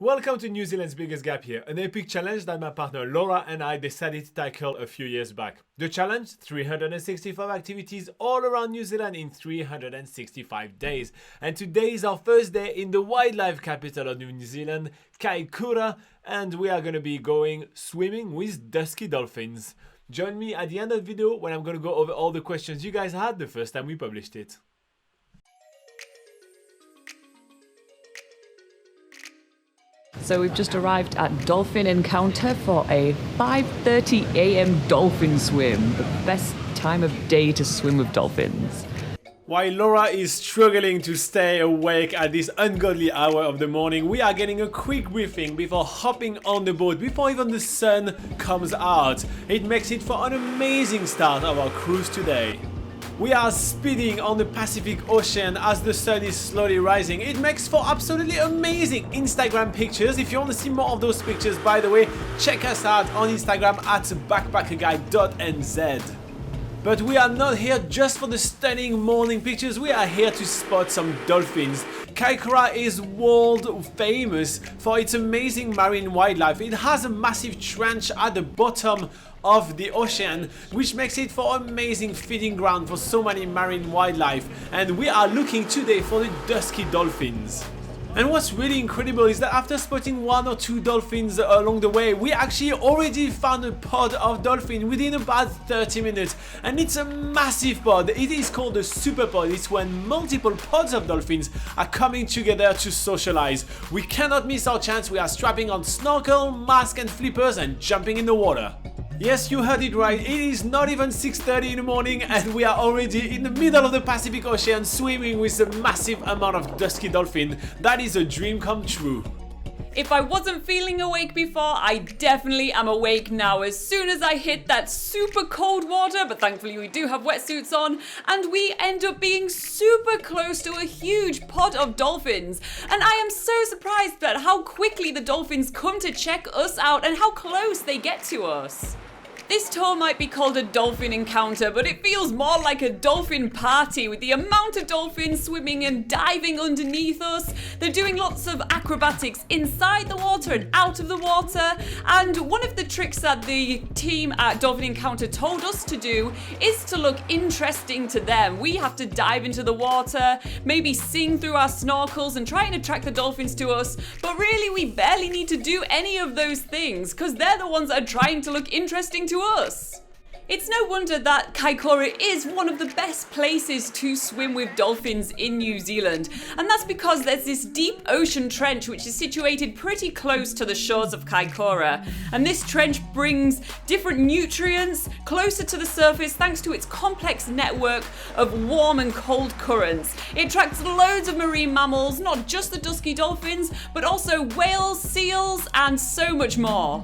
Welcome to New Zealand's Biggest Gap here, an epic challenge that my partner Laura and I decided to tackle a few years back. The challenge, 365 activities all around New Zealand in 365 days. And today is our first day in the wildlife capital of New Zealand, Kaikoura, and we are going to be going swimming with dusky dolphins. Join me at the end of the video when I'm going to go over all the questions you guys had the first time we published it. So we've just arrived at Dolphin Encounter for a 5:30 a.m. dolphin swim, the best time of day to swim with dolphins. While Laura is struggling to stay awake at this ungodly hour of the morning, we are getting a quick briefing before hopping on the boat before even the sun comes out. It makes it for an amazing start of our cruise today. We are speeding on the Pacific Ocean as the sun is slowly rising. It makes for absolutely amazing Instagram pictures. If you want to see more of those pictures, by the way, check us out on Instagram at backpackerguide.nz. But we are not here just for the stunning morning pictures, we are here to spot some dolphins. Kaikoura is world famous for its amazing marine wildlife. It has a massive trench at the bottom of the ocean, which makes it for amazing feeding ground for so many marine wildlife. And we are looking today for the dusky dolphins. And what's really incredible is that after spotting one or two dolphins along the way, we actually already found a pod of dolphin within about 30 minutes. And it's a massive pod. It is called a super pod. It's when multiple pods of dolphins are coming together to socialize. We cannot miss our chance. We are strapping on snorkel, mask and flippers and jumping in the water. Yes, you heard it right. It is not even 6:30 in the morning and we are already in the middle of the Pacific Ocean swimming with a massive amount of dusky dolphin. That is a dream come true. If I wasn't feeling awake before, I definitely am awake now as soon as I hit that super cold water, but thankfully we do have wetsuits on, and we end up being super close to a huge pod of dolphins. And I am so surprised at how quickly the dolphins come to check us out and how close they get to us. This tour might be called a dolphin encounter, but it feels more like a dolphin party with the amount of dolphins swimming and diving underneath us. They're doing lots of acrobatics inside the water and out of the water. And one of the tricks that the team at Dolphin Encounter told us to do is to look interesting to them. We have to dive into the water, maybe sing through our snorkels and try and attract the dolphins to us. But really, we barely need to do any of those things because they're the ones that are trying to look interesting to us. It's no wonder that Kaikoura is one of the best places to swim with dolphins in New Zealand, and that's because there's this deep ocean trench which is situated pretty close to the shores of Kaikoura, and this trench brings different nutrients closer to the surface thanks to its complex network of warm and cold currents. It attracts loads of marine mammals, not just the dusky dolphins, but also whales, seals, and so much more.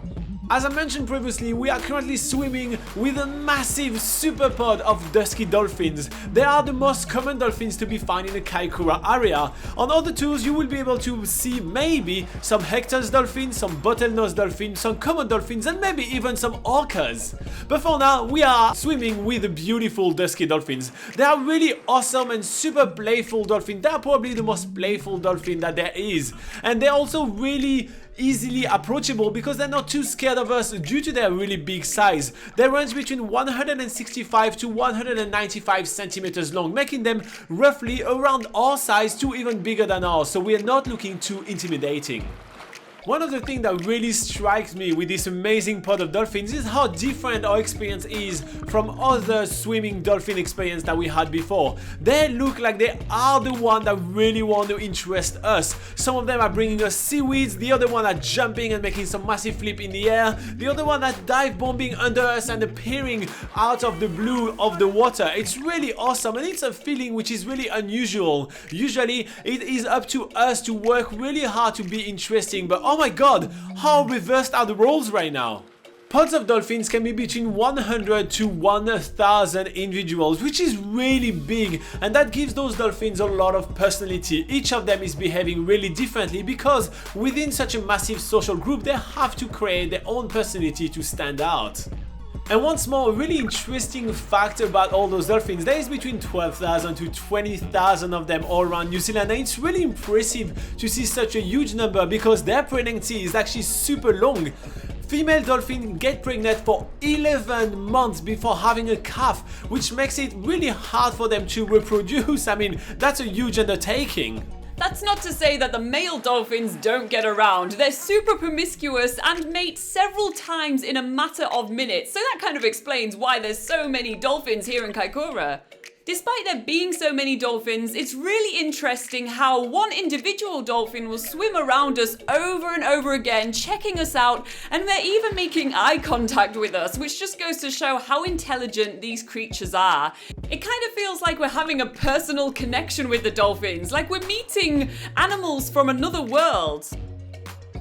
As I mentioned previously, we are currently swimming with a massive super pod of dusky dolphins. They are the most common dolphins to be found in the Kaikoura area. On other tours, you will be able to see maybe some Hector's dolphins, some bottlenose dolphins, some common dolphins, and maybe even some orcas. But for now, we are swimming with the beautiful dusky dolphins. They are really awesome and super playful dolphins. They are probably the most playful dolphin that there is. And they're also really easily approachable because they're not too scared of us due to their really big size. They range between 165 to 195 centimeters long, making them roughly around our size to even bigger than ours, so we are not looking too intimidating. One of the things that really strikes me with this amazing pod of dolphins is how different our experience is from other swimming dolphin experience that we had before. They look like they are the one that really want to interest us. Some of them are bringing us seaweeds, the other one are jumping and making some massive flip in the air, the other one are dive bombing under us and appearing out of the blue of the water. It's really awesome and it's a feeling which is really unusual. Usually it is up to us to work really hard to be interesting, but oh my god, how reversed are the roles right now? Pods of dolphins can be between 100 to 1,000 individuals, which is really big, and that gives those dolphins a lot of personality. Each of them is behaving really differently because within such a massive social group, they have to create their own personality to stand out. And once more, really interesting fact about all those dolphins, there is between 12,000 to 20,000 of them all around New Zealand, and it's really impressive to see such a huge number because their pregnancy is actually super long. Female dolphins get pregnant for 11 months before having a calf, which makes it really hard for them to reproduce. I mean, that's a huge undertaking. That's not to say that the male dolphins don't get around. They're super promiscuous and mate several times in a matter of minutes, so that kind of explains why there's so many dolphins here in Kaikoura. Despite there being so many dolphins, it's really interesting how one individual dolphin will swim around us over and over again, checking us out, and they're even making eye contact with us, which just goes to show how intelligent these creatures are. It kind of feels like we're having a personal connection with the dolphins, like we're meeting animals from another world.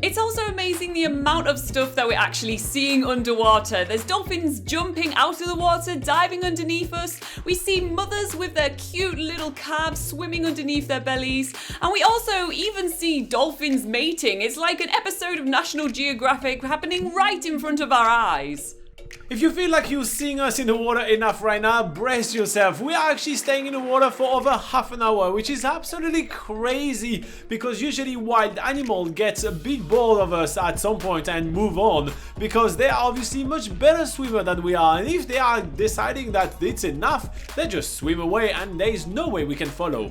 It's also amazing the amount of stuff that we're actually seeing underwater. There's dolphins jumping out of the water, diving underneath us. We see mothers with their cute little calves swimming underneath their bellies. And we also even see dolphins mating. It's like an episode of National Geographic happening right in front of our eyes. If you feel like you're seeing us in the water enough right now, brace yourself. We are actually staying in the water for over half an hour, which is absolutely crazy because usually wild animals get a bit bored of us at some point and move on because they are obviously much better swimmer than we are, and if they are deciding that it's enough, they just swim away and there is no way we can follow.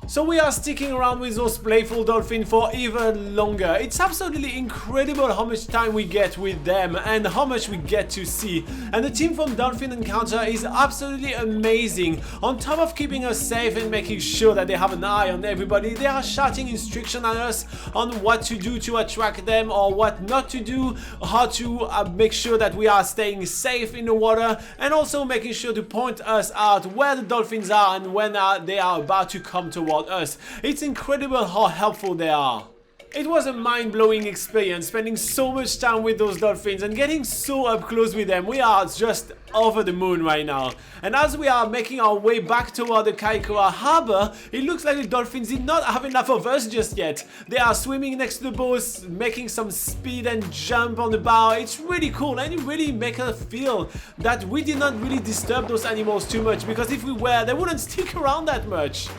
So we are sticking around with those playful dolphins for even longer. It's absolutely incredible how much time we get with them and how much we get to see. And the team from Dolphin Encounter is absolutely amazing. On top of keeping us safe and making sure that they have an eye on everybody, they are shouting instruction at us on what to do to attract them or what not to do, how to make sure that we are staying safe in the water, and also making sure to point us out where the dolphins are and when they are about to come towards us. It's incredible how helpful they are. It was a mind-blowing experience spending so much time with those dolphins and getting so up close with them. We are just over the moon right now. And as we are making our way back toward the Kaikoura harbor, it looks like the dolphins did not have enough of us just yet. They are swimming next to the boats, making some speed and jump on the bow. It's really cool, and it really makes us feel that we did not really disturb those animals too much, because if we were, they wouldn't stick around that much.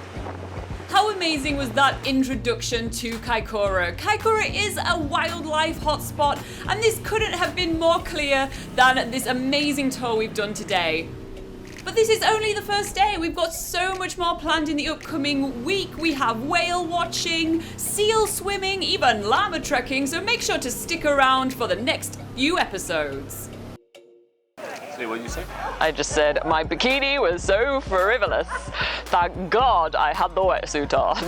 How amazing was that introduction to Kaikoura? Kaikoura is a wildlife hotspot, and this couldn't have been more clear than this amazing tour we've done today. But this is only the first day. We've got so much more planned in the upcoming week. We have whale watching, seal swimming, even llama trekking, so make sure to stick around for the next few episodes. What did you say? I just said my bikini was so frivolous. Thank God I had the wetsuit on.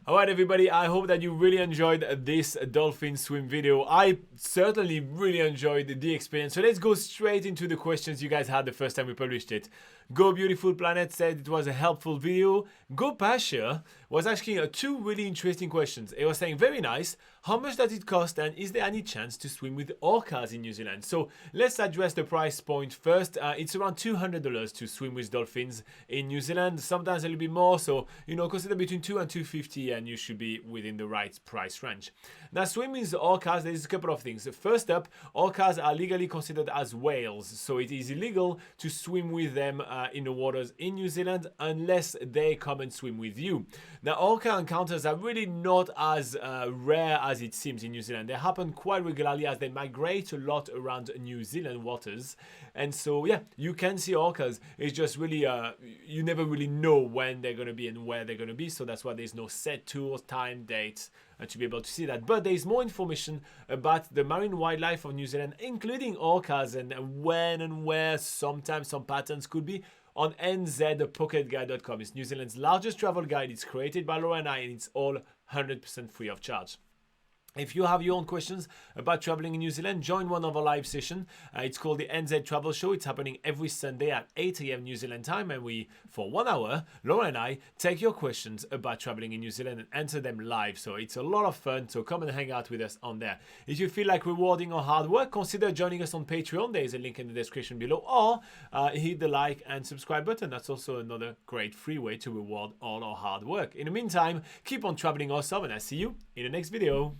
Alright everybody, I hope that you really enjoyed this dolphin swim video. I certainly really enjoyed the experience. So let's go straight into the questions you guys had the first time we published it. Go Beautiful Planet said it was a helpful video. Go Pasha was asking two really interesting questions. It was saying, very nice, how much does it cost and is there any chance to swim with orcas in New Zealand? So let's address the price point first. It's around $200 to swim with dolphins in New Zealand, sometimes a little bit more, so consider between $200 and $250 and you should be within the right price range. Now swimming with orcas, there's a couple of things. First up, orcas are legally considered as whales, so it is illegal to swim with them in the waters in New Zealand unless they come and swim with you. Now orca encounters are really not as rare as it seems in New Zealand. They happen quite regularly as they migrate a lot around New Zealand waters, and so yeah, you can see orcas. It's just really you never really know when they're going to be and where they're going to be, so that's why there's no set tour, time, dates to be able to see that. But there's more information about the marine wildlife of New Zealand, including orcas, and when and where sometimes some patterns could be, on nzpocketguide.com. It's New Zealand's largest travel guide. It's created by Laura and I, and it's all 100% free of charge. If you have your own questions about traveling in New Zealand, join one of our live sessions. It's called the NZ Travel Show. It's happening every Sunday at 8 a.m. New Zealand time, and we, for 1 hour, Laura and I take your questions about traveling in New Zealand and answer them live. So it's a lot of fun, so come and hang out with us on there. If you feel like rewarding our hard work, consider joining us on Patreon. There is a link in the description below, or hit the like and subscribe button. That's also another great free way to reward all our hard work. In the meantime, keep on traveling awesome, and I'll see you in the next video.